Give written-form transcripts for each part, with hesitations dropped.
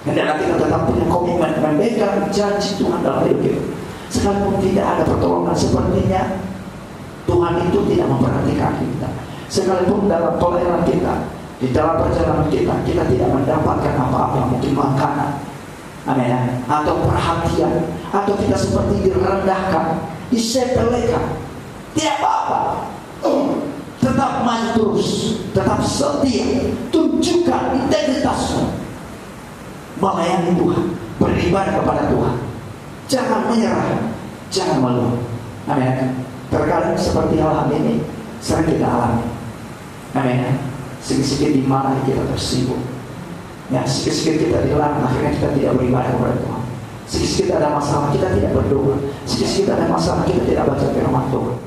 Hendaklah kita tetap punya komitmen memegang janji Tuhan dalam hidup kita. Sekalipun tidak ada pertolongan sepertinya, Tuhan itu tidak memperhatikan kita. Sekalipun dalam toleran kita, di dalam perjalanan kita, kita tidak mendapatkan apa-apa, mungkin makanan, amin, atau perhatian, atau kita seperti direndahkan, disepelekan, tidak apa-apa. Tetap maju terus, tetap setia, tunjukkan integritasmu, melayani Tuhan, beribadah kepada Tuhan. Jangan menyerah, jangan malu. Amin. Terkadang seperti hal ini sering kita alami. Amin. Sedikit-sedikit dimarahi kita tersinggung. Ya, sedikit-sedikit kita dilarang, akhirnya kita tidak beribadah kepada Tuhan. Sedikit-sedikit ada masalah, kita tidak berdoa. Sedikit-sedikit ada masalah, kita tidak baca firman Tuhan.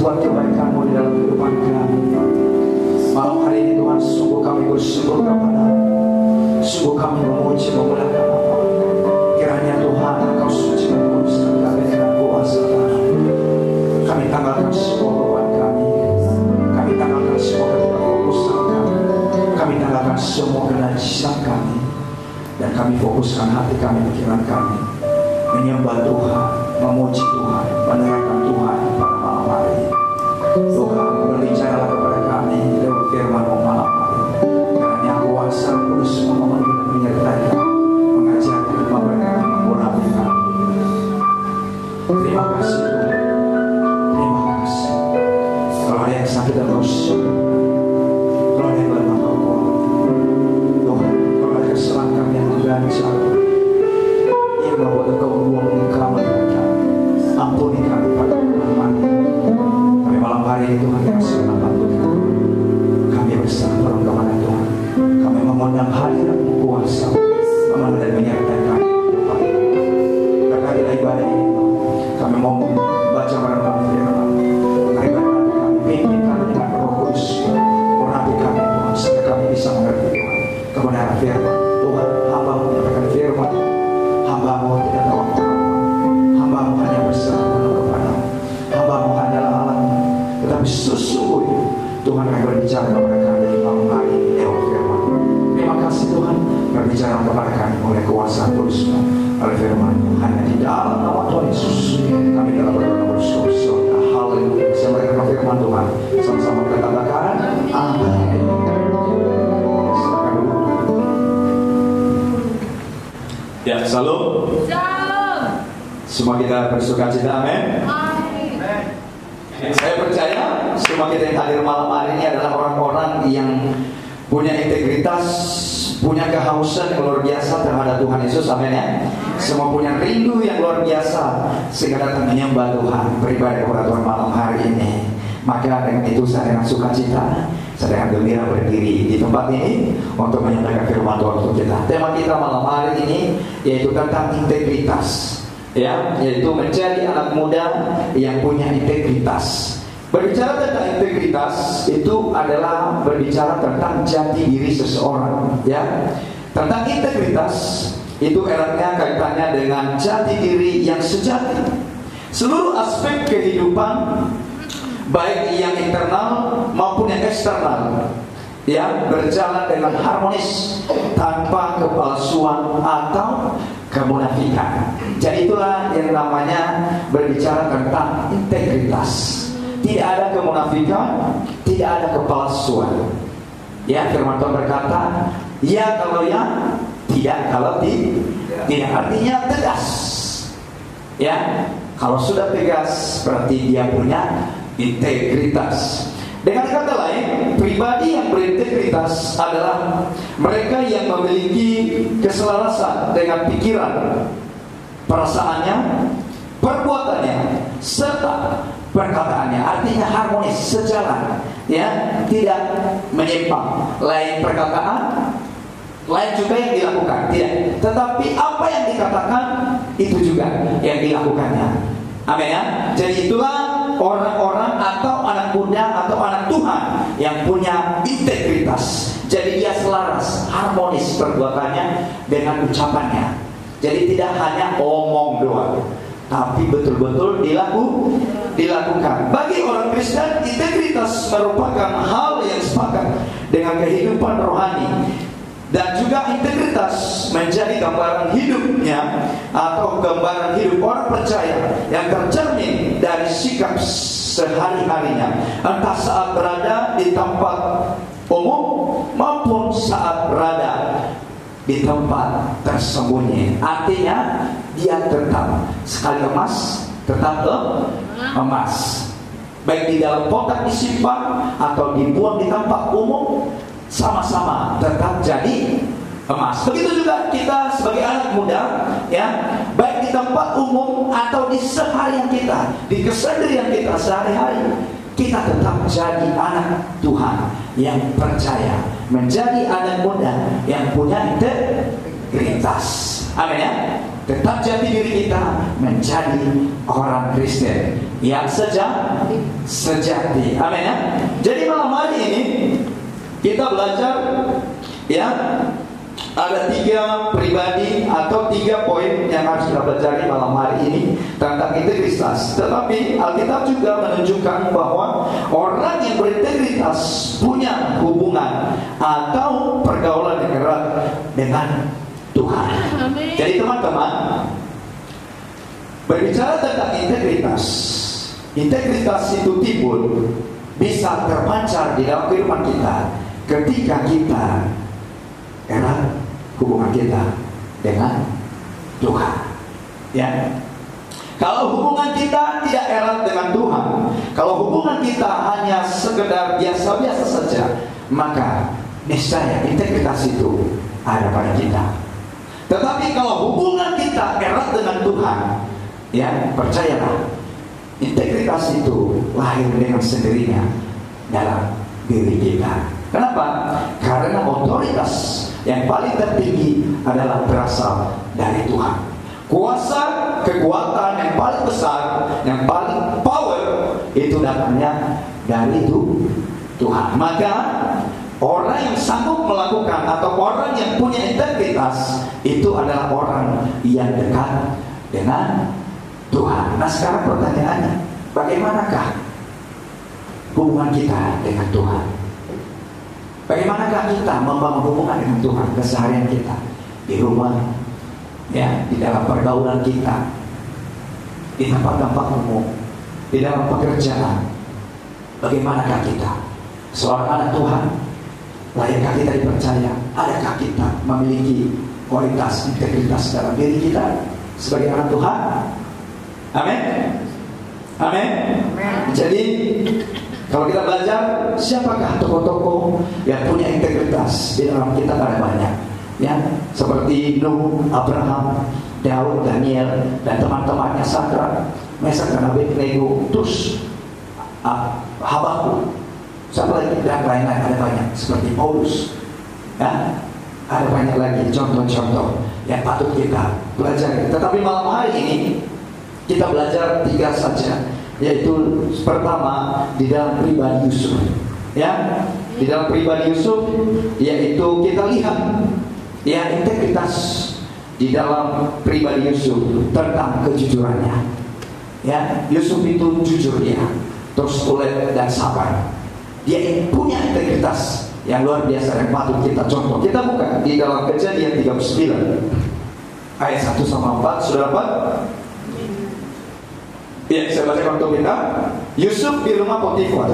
Buat kebaikan-Mu di dalam kehidupan kami. Malam hari ini Tuhan, sungguh kami bersyukur kepada-Mu. Sungguh kami memuji memuliakan Nama. Kiranya Tuhan Engkau suci dan kudus kami dengan kuasa Tuhan. Kami tanggalkan semua beban kami. Kami tanggalkan semua ketidakfokusan kami. Kami tanggalkan semua kenajisan kami. Dan kami fokuskan hati kami, pikiran kami, menyembah Tuhan, memuji Tuhan, menerangkan Tuhan pada malam hari ini. Tuhan, berbicaralah kepada kami lewat firman-Mu malam hari ini. Kiranya kuasa kudus memenuhi dan menyertai kami, mengajarkan, memberikan, mengurapi kami. Terima kasih Tuhan. Terima kasih. Kalau ada yang sakit dan bersyukur, kalau ada yang lemah kau kuat, Tuhan, kalau ada kesalahan kami yang mengganjal, yang membuat Engkau membuang kami, ampuni kami pada malam hari. Malam hari ini Tuhan, kasih bantu kami. Kami bersama kepada Tuhan. Kami memandang hadirat-Mu kuasa, memandu dan menyertai kami. Berkati ibadah ini, kami mau baca merenung firman. Berikan kami, pimpin kami dengan Roh Kudus, urapi kami Tuhan, sehingga kami bisa mengerti Tuhan kebenaran firman. Tuhan, hamba-Mu menyampaikan firman. Hamba-Mu tidak tahu apa-apa. Hamba-Mu hanya berserah penuh kepada-Mu. Hamba-Mu hanyalah alatnya. Tetapi sesungguhnya Tuhan akan berbicara kepada kami di malam hari ini lewat firman. Terima kasih Tuhan, berbicara kepada kami oleh kuasa Kudus-Mu, oleh firman-Mu. Hanya di dalam nama Tuhan Yesus kami dalam berdoa bersyukur. Haleluya. Saya berikan firman Tuhan. Sama-sama kita katakan amin. Ya, salam. Semua kita bersukacita, amin. Saya percaya semua kita yang hadir malam hari ini adalah orang-orang yang punya integritas, punya kehausan yang luar biasa terhadap Tuhan Yesus, amin ya. Semua punya rindu yang luar biasa sehingga datang menyembah Tuhan, beribadah kepada Tuhan malam hari ini. Maka dengan itu saya dengan sukacita, saya dengan gembira berdiri di tempat ini untuk menyampaikan firman Tuhan untuk kita. Tema kita malam hari ini yaitu tentang integritas. Ya, yaitu menjadi anak muda yang punya integritas. Berbicara tentang integritas itu adalah berbicara tentang jati diri seseorang, ya. Tentang integritas itu eratnya kaitannya dengan jati diri yang sejati. Seluruh aspek kehidupan, baik yang internal maupun yang eksternal, ya, berjalan dengan harmonis tanpa kepalsuan atau kemunafikan. Jadi itulah yang namanya berbicara tentang integritas. Tidak ada kemunafikan, tidak ada kepalsuan. Ya, firman Tuhan berkata, ya kalau ya, tidak kalau tidak. Artinya tegas. Ya, kalau sudah tegas berarti dia punya integritas. Dengan kata lain, pribadi yang berintegritas adalah mereka yang memiliki keselarasan dengan pikiran, perasaannya, perbuatannya, serta perkataannya. Artinya harmonis, sejalan, ya, tidak menyimpang. Lain perkataan, lain juga yang dilakukan, tidak. Tetapi apa yang dikatakan itu juga yang dilakukannya. Amin ya. Jadi itulah orang-orang atau anak muda atau anak Tuhan yang punya integritas. Jadi dia selaras, harmonis perbuatannya dengan ucapannya. Jadi tidak hanya omong doang, tapi betul-betul dilakukan. Bagi orang Kristen, integritas merupakan hal yang sepakat dengan kehidupan rohani. Dan juga integritas menjadi gambaran hidupnya atau gambaran hidup orang percaya yang tercermin dari sikap sehari-harinya, entah saat berada di tempat umum maupun saat berada di tempat tersembunyi. Artinya dia tetap sekali emas, tetap emas. Baik di dalam kotak disimpan atau dibuang di tempat umum, sama-sama tetap jadi emas. Begitu juga kita sebagai anak muda, ya, baik di tempat umum atau di seharian kita, di kesendirian kita sehari-hari, kita tetap jadi anak Tuhan yang percaya, menjadi anak muda yang punya integritas. Amin ya. Tetap jati diri kita menjadi orang Kristen yang sejati. Amin ya. Jadi malam hari ini kita belajar, ya, ada 3 pribadi atau 3 poin yang harus kita pelajari malam hari ini tentang integritas. Tetapi Alkitab juga menunjukkan bahwa orang yang berintegritas punya hubungan atau pergaulan yang erat dengan Tuhan. Jadi teman-teman, berbicara tentang integritas, integritas itu timbul, bisa terpancar di dalam kehidupan kita ketika kita erat hubungan kita dengan Tuhan. Ya, kalau hubungan kita tidak erat dengan Tuhan, kalau hubungan kita hanya sekedar biasa-biasa saja, maka niscaya integritas itu ada pada kita. Tetapi kalau hubungan kita erat dengan Tuhan, ya, percayalah, integritas itu lahir dengan sendirinya dalam diri kita. Kenapa? Karena otoritas yang paling tertinggi adalah berasal dari Tuhan. Kuasa, kekuatan yang paling besar, yang paling power, itu datangnya dari Tuhan. Maka orang yang sanggup melakukan atau orang yang punya integritas itu adalah orang yang dekat dengan Tuhan. Nah, sekarang pertanyaannya, bagaimanakah hubungan kita dengan Tuhan? Bagaimanakah kita membangun hubungan dengan Tuhan keseharian kita, di rumah, ya, di dalam pergaulan kita, di tempat-tempat umum, di dalam pekerjaan? Bagaimanakah kita seorang anak Tuhan? Layakkah kita dipercaya? Adakah kita memiliki kualitas integritas dalam diri kita sebagai anak Tuhan? Amin. Amin. Jadi kalau kita belajar, siapakah tokoh-tokoh yang punya integritas di dalam kita? Ada banyak, ya, seperti Nuh, Abraham, Daud, Daniel, dan teman-temannya, Sadrak, Mesak, dan Abednego, terus Habakuk, siapa lagi, dan lain-lain. Ada banyak, seperti Paulus, ya, ada banyak lagi contoh-contoh yang patut kita pelajari. Tetapi malam hari ini kita belajar 3 saja, yaitu pertama di dalam pribadi Yusuf, ya, di dalam pribadi Yusuf, yaitu kita lihat, ya, integritas di dalam pribadi Yusuf tentang kejujurannya, ya. Yusuf itu jujur, dia terus ulet dan sabar, dia punya integritas yang luar biasa yang patut kita contoh. Kita buka di dalam Kejadian 39 ayat 1-4, sudah dapat? Ya, saya baca untuk kita. Yusuf di rumah Potifar.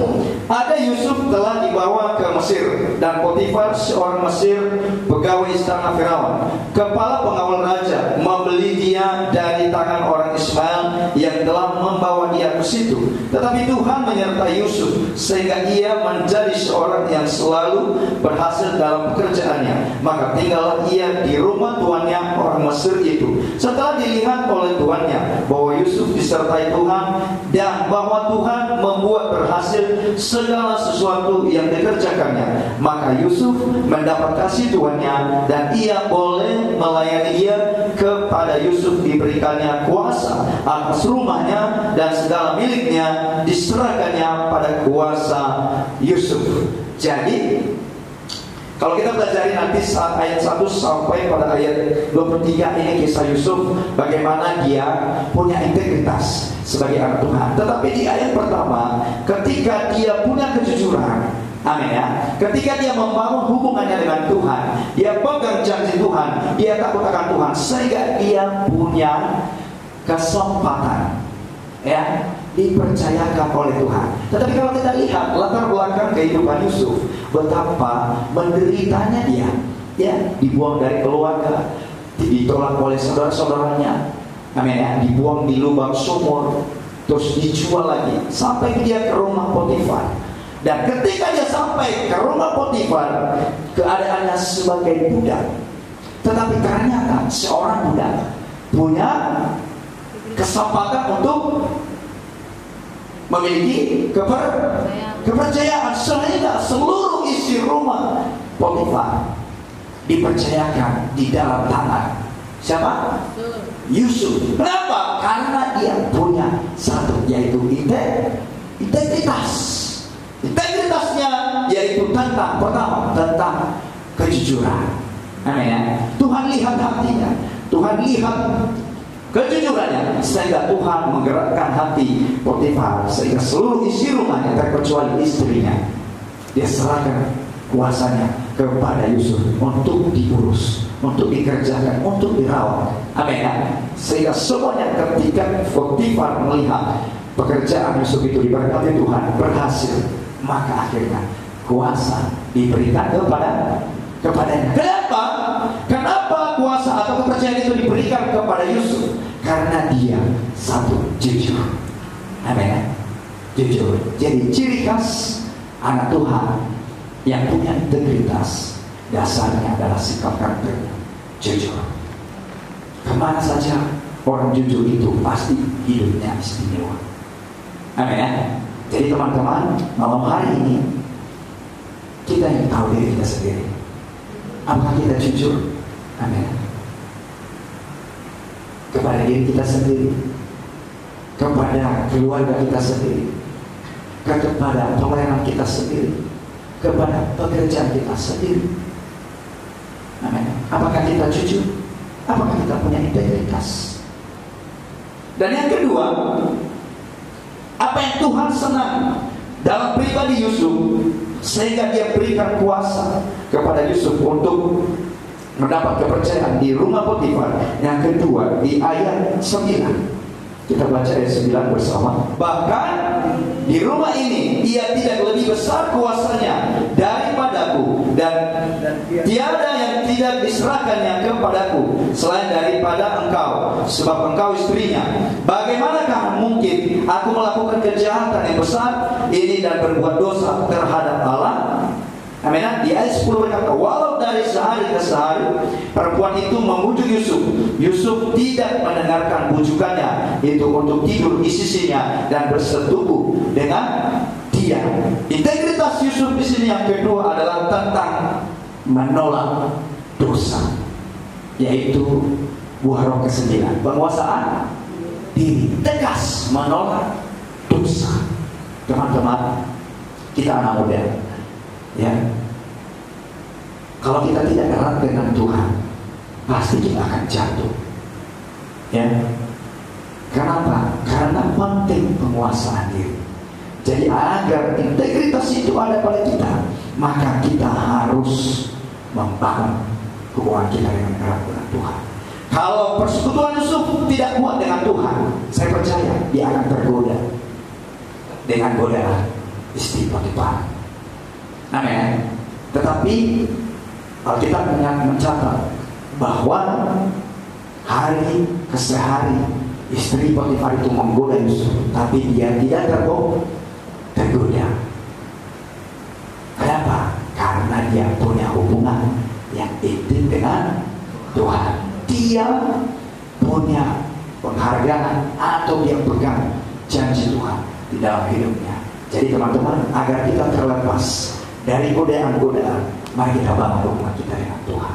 Ada Yusuf telah dibawa ke Mesir, dan Potifar seorang Mesir, pegawai istana Firaun, kepala pengawal raja, membeli dia dari tangan orang Ismail yang telah membawa dia ke situ. Tetapi Tuhan menyertai Yusuf sehingga ia menjadi seorang yang selalu berhasil dalam pekerjaannya. Maka tinggallah ia di rumah tuannya orang Mesir itu. Setelah dilihat oleh tuannya bahwa Yusuf disertai Tuhan dan bahwa Tuhan membuat berhasil segala sesuatu yang dikerjakannya, maka Yusuf mendapat kasih tuannya dan ia boleh melayani dia. Kepada Yusuf diberikannya kuasa kuasa atas rumahnya dan segala miliknya diserahkannya pada kuasa Yusuf. Jadi kalau kita pelajari nanti saat ayat 1 sampai pada ayat 23 ini kisah Yusuf, bagaimana dia punya integritas sebagai anak Tuhan. Tetapi di ayat pertama, ketika dia punya kejujuran, amin ya, ketika dia membangun hubungannya dengan Tuhan, dia pegang janji Tuhan, dia takut akan Tuhan, sehingga dia punya kesempatan ya dipercayakan oleh Tuhan. Tetapi kalau kita lihat latar belakang kehidupan Yusuf, betapa menderitanya dia, ya, dibuang dari keluarga, ditolak oleh saudara-saudaranya, amin ya, dibuang di lubang sumur, terus dijual lagi, sampai dia ke rumah Potifar. Dan ketika dia sampai ke rumah Potifar, keadaannya sebagai budak. Tetapi ternyata seorang budak punya kesempatan untuk memiliki kepercayaan. Sehingga seluruh isi rumah Potifar dipercayakan di dalam tangan siapa? Yusuf. Kenapa? Karena dia punya satu, yaitu integritas. Integritasnya yaitu tentang, pertama, tentang kejujuran. Amin ya. Tuhan lihat hatinya, Tuhan lihat kejujurannya, sehingga Tuhan menggerakkan hati Potifar, sehingga seluruh isi rumahnya terkecuali istrinya, dia serahkan kuasanya kepada Yusuf untuk diurus, untuk dikerjakan, untuk dirawat. Amin ya. Sehingga semuanya ketika Potifar melihat pekerjaan Yusuf itu diberkati Tuhan, berhasil, maka akhirnya kuasa diberikan kepadanya. Kenapa kuasa atau kepercayaan itu diberikan kepada Yusuf? Karena dia satu, jujur. Amin. Jujur. Jadi ciri khas anak Tuhan yang punya integritas, dasarnya adalah sikap karakternya jujur. Kemana saja orang jujur itu pasti hidupnya istimewa. Amin. Jadi teman-teman, malam hari ini kita yang tahu diri kita sendiri. Apakah kita jujur? Amin. Kepada diri kita sendiri, kepada keluarga kita sendiri, kepada pelayanan kita sendiri, kepada pekerjaan kita sendiri. Amin. Apakah kita jujur? Apakah kita punya integritas? Dan yang kedua, apa yang Tuhan senang dalam pribadi Yusuf, sehingga dia berikan kuasa kepada Yusuf untuk mendapat kepercayaan di rumah Potifar. Yang kedua, di ayat 9, kita baca ayat 9 bersama. Bahkan di rumah ini ia tidak lebih besar kuasanya daripadaku, dan tiada yang tidak diserahkannya kepadaku selain daripada engkau, sebab engkau istrinya. Bagaimanakah mungkin aku melakukan kejahatan yang besar ini dan berbuat dosa terhadap Allah? Amin. Di ayat 10 berkata, walau dari sehari ke sehari perempuan itu memujuk Yusuf, Yusuf tidak mendengarkan bujukannya itu untuk tidur di sisinya dan bersetubuh dengan dia. Integritas Yusuf di sini yang kedua adalah tentang menolak dosa, yaitu buah roh ke-9, penguasaan diri, tegas menolak dosa. Teman-teman, kita anak muda, ya, kalau kita tidak erat dengan Tuhan, pasti kita akan jatuh. Ya, kenapa? Karena penting penguasaan diri. Jadi agar integritas itu ada pada kita, maka kita harus membangun hubungan kita dengan erat dengan Tuhan. Kalau persekutuan Yusuf tidak kuat dengan Tuhan, saya percaya dia akan tergoda dengan godaan istri Potifar. Amin. Tetapi Alkitab mencatat bahwa hari ke hari istri Potifar itu menggoda Yusuf, tapi dia tidak tergoda. Kenapa? Karena dia punya hubungan yang intim dengan Tuhan. Dia punya penghargaan atau dia pegang janji Tuhan di dalam hidupnya. Jadi teman-teman, agar kita terlepas dari godaan-godaan, mari kita bangun hubungan kita dengan Tuhan.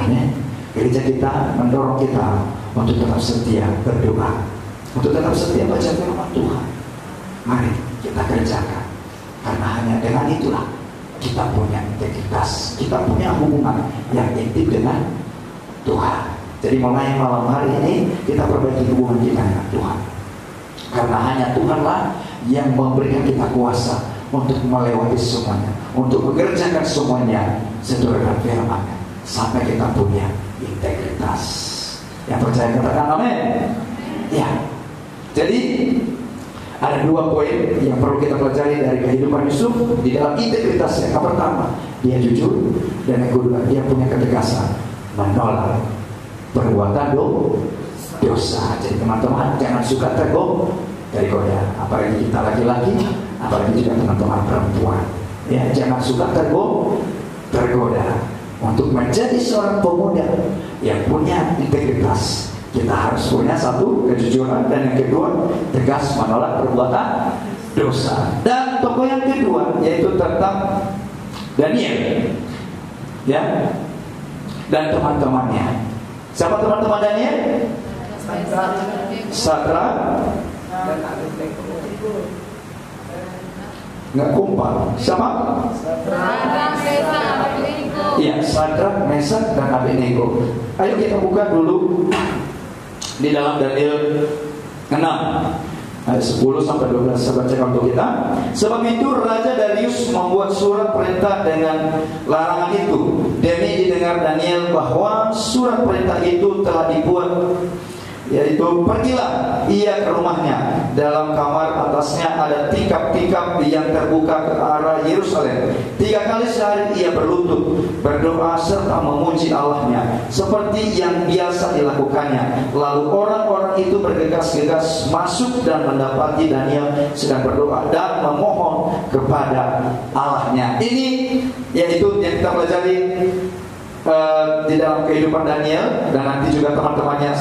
Amin. Gereja kita mendorong kita untuk tetap setia berdoa, untuk tetap setia baca firman Tuhan. Mari kita kerjakan, karena hanya dengan itulah kita punya integritas, kita punya hubungan yang intim dengan Tuhan. Jadi mulai malam hari ini kita perbaiki hubungan kita dengan Tuhan, karena hanya Tuhanlah yang memberikan kita kuasa untuk melewati semuanya, untuk mengerjakan semuanya sesuai dengan firman-Nya, sampai kita punya integritas. Yang percaya katakan amin. Ya. Jadi ada dua poin yang perlu kita pelajari dari kehidupan Yusuf di dalam integritasnya. Yang pertama, dia jujur, dan yang kedua, dia punya ketegasan menolak perbuatan dosa. Jadi teman-teman jangan suka tergoda, apalagi kita laki-laki, apalagi juga teman-teman perempuan. Ya, jangan suka tergoda. Untuk menjadi seorang pemuda yang punya integritas, kita harus punya satu, kejujuran, dan yang kedua, tegas menolak perbuatan dosa. Dan tokoh yang kedua yaitu tentang Daniel, ya, dan teman-temannya. Siapa teman-teman Daniel? Sadrak, nggak kompak. Siapa? Iya, Sadrak, Mesak, dan Abednego. Ayo kita buka dulu di dalam Daniel 6 ayat 10 sampai 12. Saya bacakan untuk kita. Sebab itu Raja Darius membuat surat perintah dengan larangan itu, demi didengar Daniel bahwa surat perintah itu telah dibuat, yaitu pergilah ia ke rumahnya. Dalam kamar atasnya ada tikap-tikap yang terbuka ke arah Yerusalem. 3 kali sehari ia berlutut, berdoa serta memuji Allahnya seperti yang biasa dilakukannya. Lalu orang-orang itu bergegas-gegas masuk dan mendapati Daniel sedang berdoa dan memohon kepada Allahnya. Ini yaitu yang kita pelajari di dalam kehidupan Daniel, dan nanti juga teman-temannya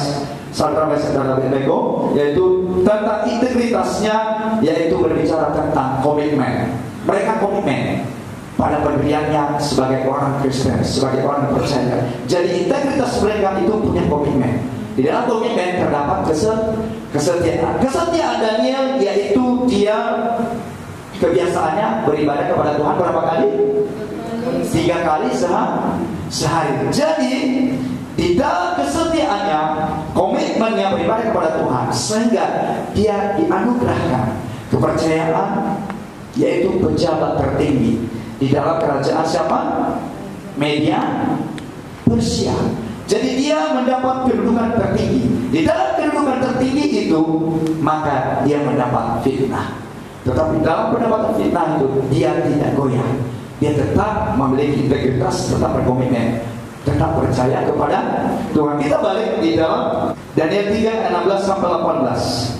Sadrak, Mesak, dan Abednego, yaitu tentang integritasnya, yaitu berbicara tentang komitmen. Mereka komitmen pada pendiriannya sebagai orang Kristen, sebagai orang percaya. Jadi integritas mereka itu punya komitmen. Di dalam komitmen terdapat kesetiaan. Kesetiaan Daniel yaitu dia kebiasaannya beribadah kepada Tuhan berapa kali? 3 kali sehari. Jadi di dalam kesetiaannya, komitmennya beribadah kepada Tuhan, sehingga dia dianugerahkan kepercayaan, yaitu pejabat tertinggi di dalam kerajaan siapa? Media Persia. Jadi dia mendapat kedudukan tertinggi. Di dalam kedudukan tertinggi itu, maka dia mendapat fitnah. Tetapi dalam pendapatan fitnah itu, dia tidak goyah. Dia tetap memiliki integritas, tetap berkomitmen, tetap percaya kepada Tuhan. Kita balik di dalam Daniel 3 ayat 16 sampai 18.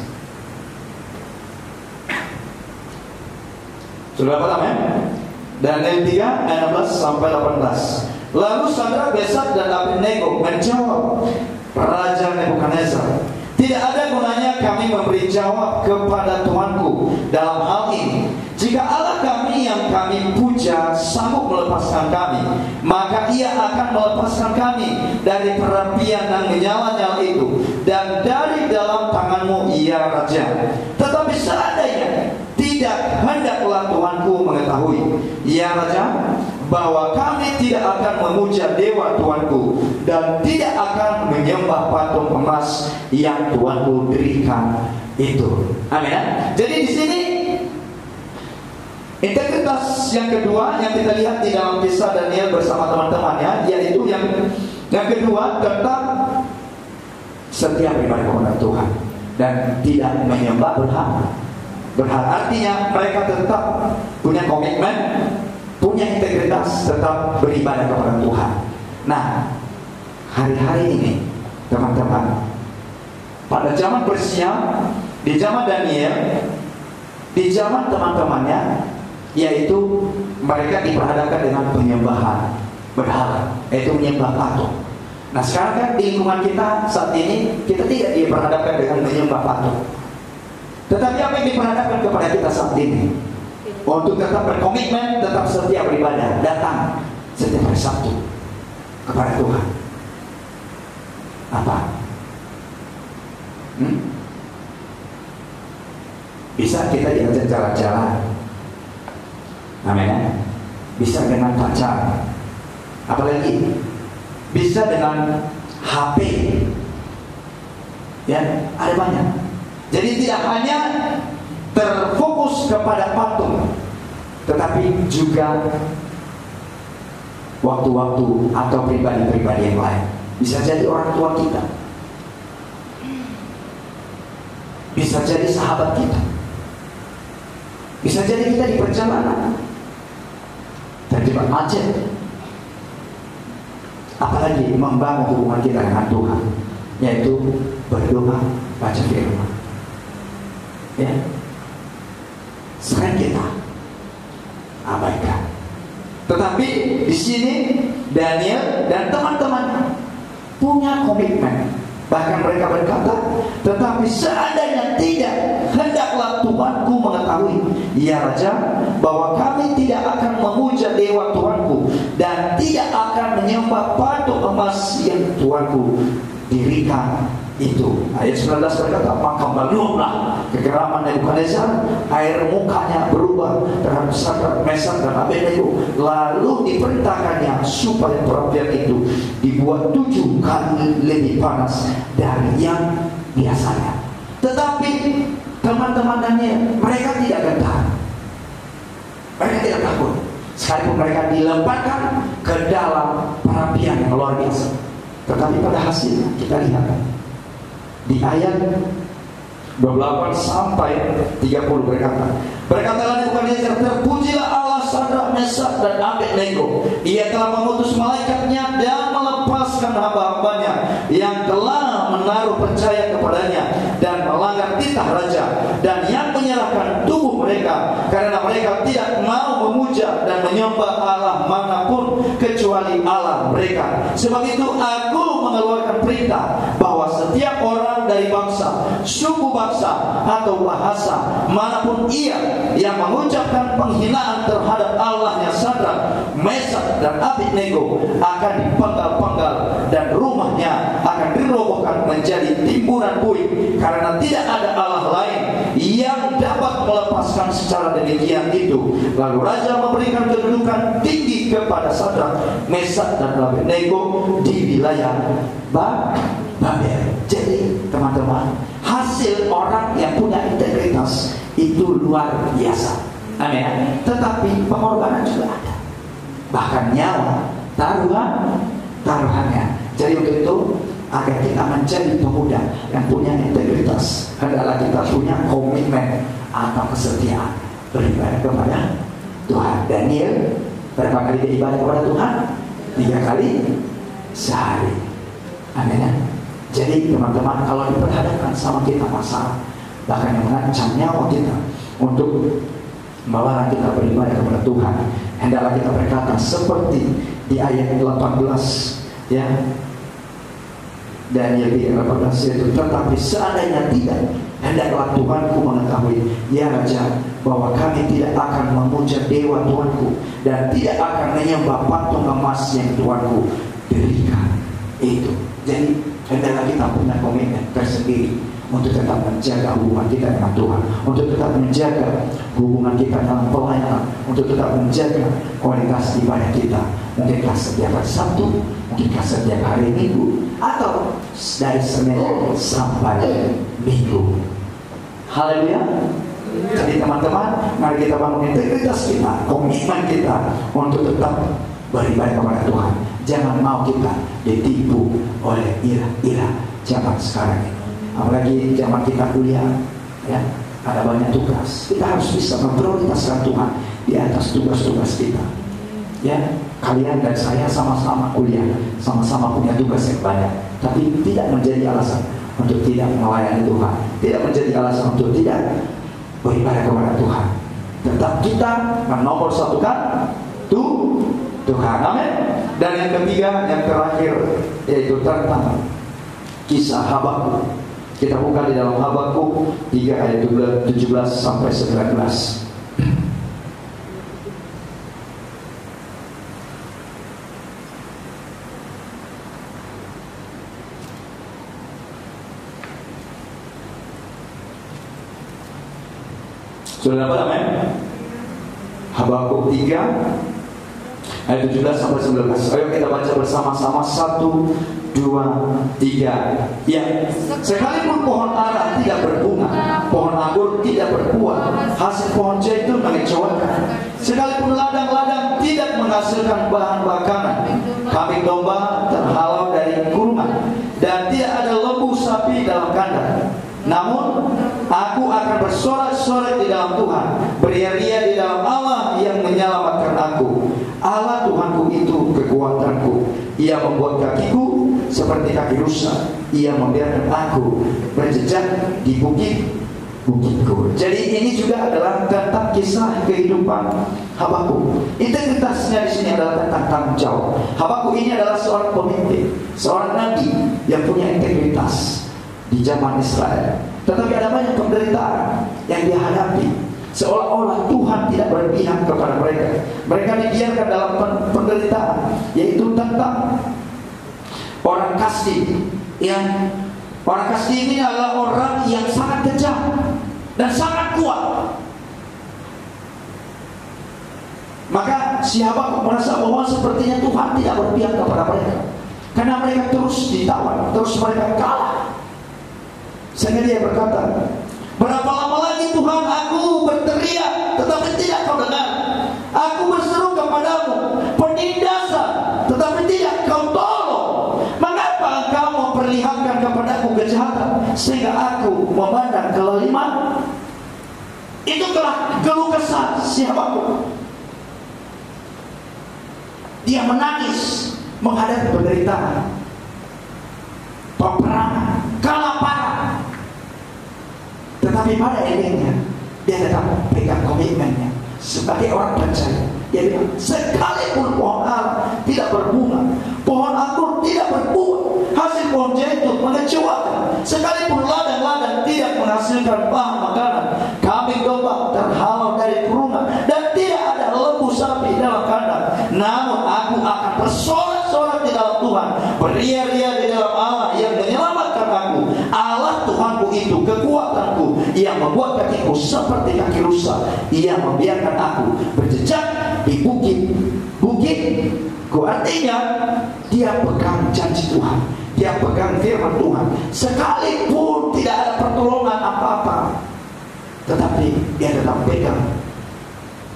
Sudah paham ya? Daniel 3 ayat 16 sampai 18. Lalu Sadrak, Mesak, dan Abednego menjawab Raja Nebukadnezar, tidak ada gunanya kami memberi jawab kepada Tuanku dalam hal ini. Jika Allah kami yang kami puja sanggup melepaskan kami, maka ia akan melepaskan kami dari perapian dan menyala-nyala itu, dan dari dalam tanganmu ya Raja. Tetapi seandainya tidak, hendaklah Tuanku mengetahui ya Raja, bahwa kami tidak akan memuja dewa Tuanku, dan tidak akan menyembah patung emas yang Tuanku dirikan itu. Amin. Jadi di sini integritas yang kedua yang kita lihat di dalam kisah Daniel bersama teman-temannya, yaitu yang kedua tentang setia beribadah kepada Tuhan dan tidak menyembah berhala. Artinya mereka tetap punya komitmen, punya integritas, tetap beribadah kepada Tuhan. Nah, hari-hari ini teman-teman, pada zaman Persia, di zaman Daniel, di zaman teman-temannya, yaitu mereka diperhadapkan dengan penyembahan berhala, yaitu menyembah patung. Nah sekarang kan di lingkungan kita saat ini, kita tidak diperhadapkan dengan menyembah patung. Tetapi apa yang diperhadapkan kepada kita saat ini? Untuk tetap berkomitmen, tetap setia beribadah, datang setiap hari Sabtu kepada Tuhan. Apa? Bisa kita diajak jalan-jalan, amin. Bisa dengan pacar, apalagi bisa dengan HP, ya ada banyak. Jadi tidak hanya terfokus kepada patung, tetapi juga waktu-waktu atau pribadi-pribadi yang lain. Bisa jadi orang tua kita, bisa jadi sahabat kita, bisa jadi kita di perjalanan terjebak macet, apalagi membangun hubungan kita dengan Tuhan, yaitu berdoa, baca firman. Ya, sering kita abaikan. Tetapi di sini Daniel dan teman-teman punya komitmen. Bahkan mereka berkata, tetapi seandainya tidak, hendaklah Tuanku mengetahui, ya Raja, bahwa kami tidak akan memuja dewa Tuanku dan tidak akan menyembah patung emas yang Tuanku dirikan itu. Ayat 19 berkata, maka meluaplah kegeraman Nebukadnezar, air mukanya berubah terhadap Sadrak, Mesak dan Abednego. Lalu diperintahkannya supaya perapian itu dibuat 7 kali lebih panas dari yang biasanya. Tetapi teman-teman Daniel, mereka tidak gentar, mereka tidak takut, sekalipun mereka dilemparkan ke dalam perapian yang luar biasa. Tetapi pada hasilnya kita lihat di ayat 28 sampai 30 berkatalah Nebukadnezar, terpujilah Allah Sadrak, Mesak dan Abednego. Ia telah mengutus malaikatnya dan melepaskan hamba-hambanya yang telah menaruh percaya kepadanya dan melanggar titah raja, dan yang menyerahkan tubuh mereka karena mereka tidak mau memuja dan menyembah Allah manapun kecuali Allah mereka. Sebab itu aku mengeluarkan perintah bahwa setiap orang dari bangsa, suku bangsa atau bahasa manapun ia yang mengucapkan penghinaan terhadap Allahnya Sadrak, Mesak dan Abednego akan dipenggal-penggal dan rumahnya akan dirobohkan menjadi timbunan puing, karena tidak ada Allah lain yang dapat melepaskan secara demikian itu. Lalu raja memberikan kedudukan tinggi kepada Sadrak, Mesak dan Abednego di wilayah Babel. Jadi teman-teman, hasil orang yang punya integritas itu luar biasa, amin. Tetapi pengorbanan juga ada, bahkan nyawa taruhannya. Jadi untuk itu, agar kita menjadi pemuda yang punya integritas, adalah kita punya komitmen atau kesetiaan beribadah kepada Tuhan. Daniel berapa kali dia ibadah kepada Tuhan? 3 kali sehari, amin. Jadi teman-teman, kalau diperhadapkan sama kita masalah, bahkan yang mengancam nyawa kita untuk melarang kita beribadah kepada Tuhan, hendaklah kita berkata seperti di ayat 18, ya, Daniel di 18 itu, tetapi seandainya tidak, hendaklah Tuanku mengetahui, ya Raja, bahwa kami tidak akan memuja dewa Tuanku dan tidak akan menyembah patung emas yang Tuanku dirikan itu. Jadi hendaklah kita punya komitmen tersendiri untuk tetap menjaga hubungan kita dengan Tuhan, untuk tetap menjaga hubungan kita dalam pelayanan, untuk tetap menjaga kualitas ibadah kita. Mungkinkah setiap hari Sabtu, mungkinkah setiap hari Minggu, atau dari Senin sampai Minggu. Haleluya. Jadi teman-teman, mari kita bangun integritas kita, komitmen kita untuk tetap beribadah kepada Tuhan. Jangan mau kita ditipu oleh ira-ira zaman sekarang ini. Apalagi zaman kita kuliah, ya, ada banyak tugas. Kita harus bisa memprioritaskan Tuhan di atas tugas-tugas kita. Ya, kalian dan saya sama-sama kuliah, sama-sama punya tugas yang banyak, tapi tidak menjadi alasan untuk tidak melayani Tuhan, tidak menjadi alasan untuk tidak beribadah kepada Tuhan. Tetap kita menomor satukan Tuhan, amin. Dan yang ketiga, yang terakhir, yaitu tentang kisah Habakuk. Kita buka di dalam Habakuk 3 ayat 17 sampai 19. Sudah dapat amin? Habakuk 3 ayat 17 sampai 19. Ayo kita baca bersama-sama. 1, 2, 3. Ya, sekalipun pohon ara tidak berbunga, pohon anggur tidak berbuah, hasil pohon zaitun mengecewakan, sekalipun ladang-ladang tidak menghasilkan bahan makanan, kambing domba terhalau dari kurungan, dan tidak ada lembu sapi dalam kandang. Namun aku akan bersorak-sorai di dalam Tuhan, beria-ria di dalam Allah yang menyelamatkan aku. Allah Tuhanku itu kekuatanku. Ia membuat kakiku seperti kaki rusa. Ia membiarkan aku berjejak di bukitku. Jadi ini juga adalah tentang kisah kehidupan Habakuk. Integritasnya di sini adalah tentang tanggung jawab. Habakuk ini adalah seorang pemimpin, seorang nabi yang punya integritas di zaman Israel. Tetapi ada banyak penderitaan yang dihadapi, seolah-olah Tuhan tidak berpihak kepada mereka. Mereka dibiarkan dalam penderitaan, yaitu tentang orang Kasdi. Yang orang Kasdi ini adalah orang yang sangat kejam dan sangat kuat. Maka si Habakuk merasa bahwa sepertinya Tuhan tidak berpihak kepada mereka, karena mereka terus ditawan, terus mereka kalah. Sehingga dia berkata, berapa lama lagi Tuhan aku berteriak tetapi tidak kau dengar, aku berseru kepadamu penindasan tetapi tidak kau tolong. Mengapa engkau memperlihatkan kepadaku kejahatan sehingga aku memandang kelaliman? Itulah keluh kesah si Habakuk. Dia menangis menghadapi penderitaan, peperangan, kelaparan. Tetapi pada endingnya dia tetap pegang komitmennya sebagai orang percaya. Dia bilang, sekalipun pohon ara tidak berbunga, pohon anggur tidak berbuah, hasil pohon zaitun mengecewakan, sekalipun ladang-ladang tidak menghasilkan bahan makanan, kambing domba terhalau dari kurungan, dan tidak ada lembu sapi dalam kandang, namun aku akan bersorak-sorak di dalam Tuhan, beria-ria di dalam Allah yang menyelamatkan aku. Allah Tuhanku itu kekuatanku, Ia membuat kakiku seperti kaki rusa. Ia membiarkan aku berjejak di bukitku. Artinya dia pegang janji Tuhan, dia pegang firman Tuhan, sekalipun tidak ada pertolongan apa-apa, tetapi dia tetap pegang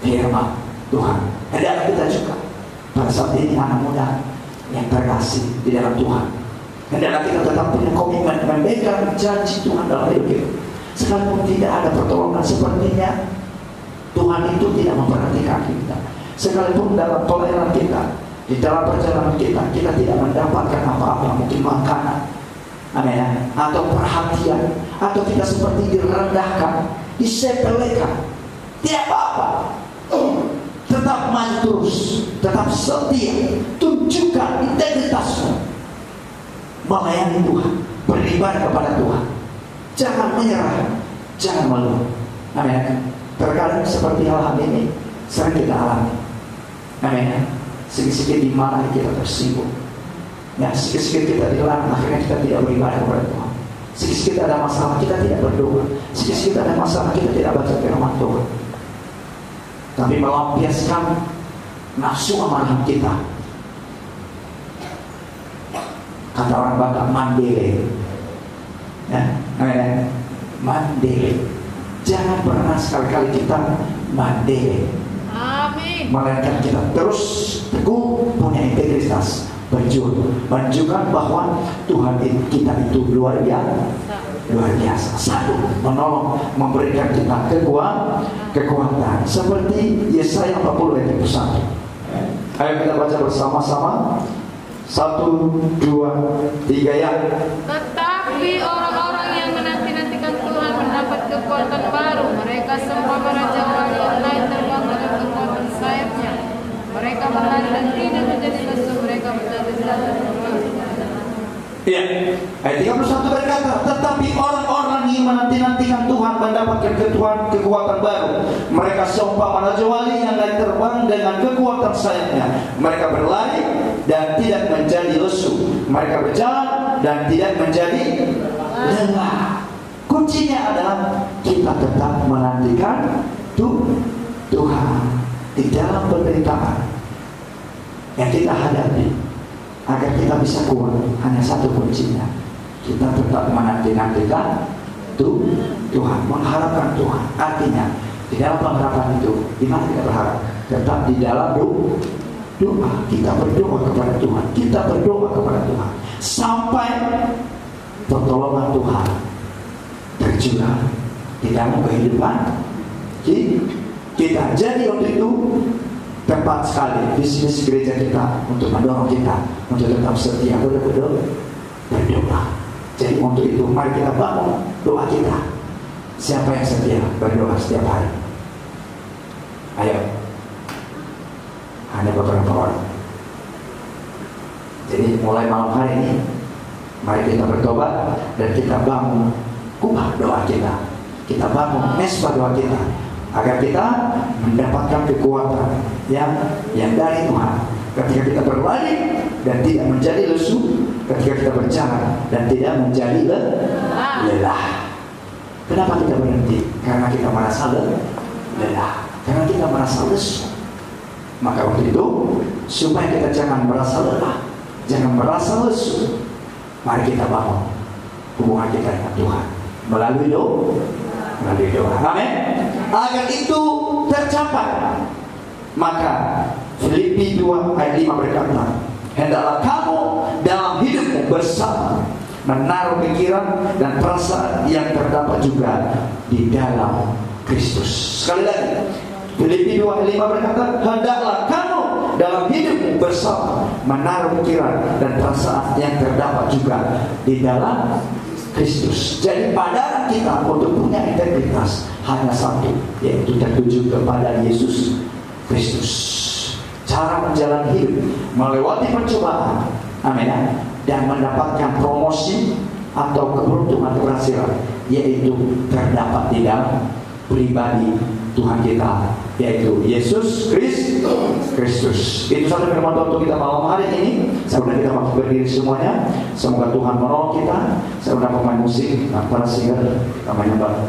firman Tuhan. Dan kita juga pada saat ini anak muda yang terkasih di dalam Tuhan, hendaklah kita tetap punya komitmen memegang janji Tuhan dalam hidup kita. Sekalipun tidak ada pertolongan sepertinya, Tuhan itu tidak memperhatikan kita. Sekalipun dalam toleran kita, di dalam perjalanan kita, kita tidak mendapatkan apa-apa, mungkin makanan, amin, atau perhatian, atau kita seperti direndahkan, disepelekan, tidak apa-apa. Tetap maju terus, tetap setia, tunjukkan integritasmu, melayani Tuhan, beribadah kepada Tuhan. Jangan menyerah, jangan mengeluh. Amin. Terkadang seperti hal ini sering kita alami. Amin. Sedikit-sedikit dimarahi kita tersinggung. Ya, sedikit-sedikit kita dilarang, akhirnya kita tidak beribadah kepada Tuhan. Sedikit-sedikit ada masalah, kita tidak berdoa. Sedikit-sedikit ada masalah, kita tidak baca firman Tuhan. Tapi melampiaskan nafsu amarah kita. Kata orang Batak, mandele. Ya, mandele. Jangan pernah sekali-kali kita mandele. Amin. Melainkan kita terus teguh, punya integritas, berjuang, menunjukkan bahwa Tuhan kita itu luar biasa, satu, menolong, memberikan kita kekuatan, seperti Yesaya 40 ayat 1. Ayo kita baca bersama-sama. 1, 2, 3 ya. Tetapi orang-orang yang menanti-nantikan Tuhan mendapat kekuatan baru. Mereka seumpama raja wali yang naik terbang dengan kekuatan sayapnya. Mereka berlari dan tidak menjadi lesu. Mereka berjalan-jalan. Iya. Ayat 31 berkata, tetapi orang-orang yang menanti-nantikan Tuhan mendapatkan kekuatan baru. Mereka seumpama raja wali yang naik terbang dengan kekuatan sayapnya. Mereka berlari dan tidak menjadi lesu. Mereka berjalan dan tidak menjadi lelah. Kuncinya adalah kita tetap menantikan Tuhan di dalam penderitaan yang kita hadapi. Agar kita bisa kuat, hanya satu kuncinya, kita tetap menanti-nantikan Tuhan, mengharapkan Tuhan. Artinya di dalam pengharapan itu, di mana kita berharap? Tetap di dalam doa. Kita berdoa kepada Tuhan, kita berdoa kepada Tuhan sampai pertolongan Tuhan tercurah di dalam kehidupan kita. Jadi waktu itu tepat sekali visi-misi gereja kita untuk mendorong kita untuk tetap setia berdoa. Jadi untuk itu mari kita bangun doa kita. Siapa yang setia berdoa setiap hari? Ayo, hanya beberapa orang. Jadi mulai malam hari ini mari kita bertobat dan kita bangun kubah doa kita. Kita bangun mesbah doa kita agar kita mendapatkan kekuatan yang dari Tuhan ketika kita berlari dan tidak menjadi lesu, ketika kita berjalan dan tidak menjadi lelah. Kenapa kita berhenti? Karena kita merasa lelah, karena kita merasa lesu. Maka waktu itu supaya kita jangan merasa lelah, jangan merasa lesu, mari kita bangun hubungan kita dengan Tuhan melalui doa. Amin. Agar itu tercapai, maka Filipi 2 ayat 5 berkata, hendaklah kamu dalam hidupmu bersama menaruh pikiran dan perasaan yang terdapat juga di dalam Kristus. Sekali lagi, Filipi 2 ayat 5 berkata, hendaklah kamu dalam hidupmu bersama menaruh pikiran dan perasaan yang terdapat juga di dalam Kristus. Jadi pada kita untuk punya integritas hanya satu, yaitu tertuju kepada Yesus Kristus. Cara menjalani hidup melewati pencobaan, amin, dan mendapatkan promosi atau keberuntungan keberhasilan, yaitu terdapat di dalam pribadi Tuhan kita, yaitu Yesus Kristus. Itu satu firman Tuhan untuk kita malam hari ini. Sebelum kita masuk berdiri semuanya, semoga Tuhan menolong kita. Saya undang pemain musik, para singer, kita menyembah.